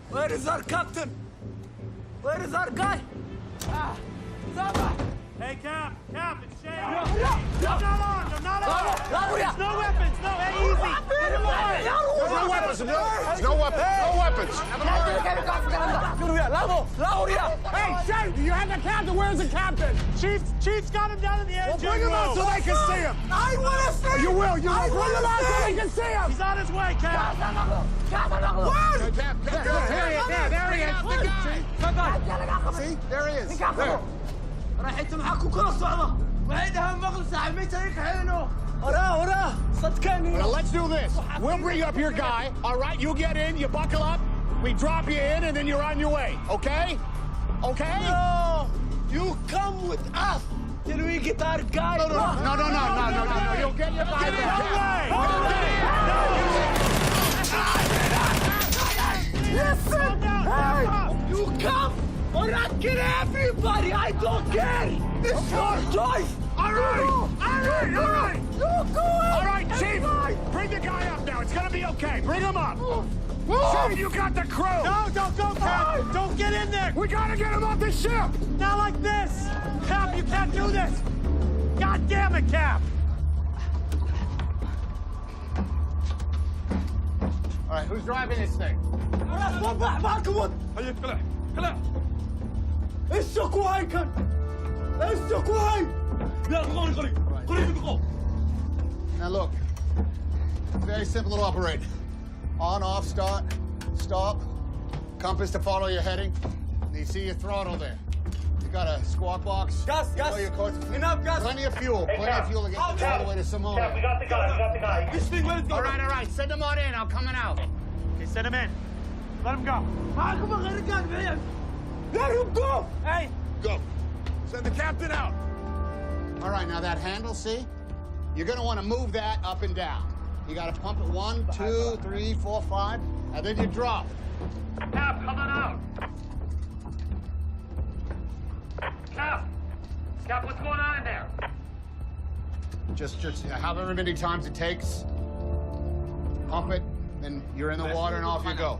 Where is our captain? Where is our guy? Sabah! Hey, Cap, it's Shane. No, I'm not armed. There's no weapons. No, hey, easy. There's no weapons. There's no weapons. No weapons. Hey, Shane, do you have the captain? Where's the captain? Chief's got him down in the engine Bring him out so they can see him. I want to see him! You will. Bring him out so they can see him. He's on his way, Cap. What? There he is. See? There he is. رايحين معاكم كل الصعدة وعيدها مغلى ساعة متى يكحينه وراه صدقني Now let's do this. We'll bring up your guy. All right, you get in, you buckle up, we drop you in, and then you're on your way. Okay? Okay? No, you come with us till we get our guy. No. You'll get your guy. Get out of the way. Listen, hey, you come or I kill everybody. I don't care. It's your choice. All right. You go All right, Chief. Bring the guy up now. It's gonna be okay. Bring him up. Chief, you got the crew. No, don't go, Cap. Don't get in there. We gotta get him off the ship. Not like this. Cap, you can't do this. God damn it, Cap. All right, who's driving this thing? صبح معكم طلع. السكوا هيكل السكوا هي Now look, very simple to operate. On, off, start, stop. Compass to follow your heading. And you see your throttle there. You got a squawk box. Gas. Know your course. Enough gas. Plenty of fuel. Plenty of fuel to get you all the way to Samoa. We got the guy. This thing, where is All right. Send them on in. I'm coming out. Okay, send him in. Let him go. معكم غير رجال بعيد. Let him go. Hey. Go. Send the captain out. All right, now that handle, see? You're gonna want to move that up and down. You gotta pump it 1, 2, 3, 4, 5, and then you drop. Cap, come on out. Cap, what's going on in there? Just however many times it takes. Pump it, then you're in the water and off you go.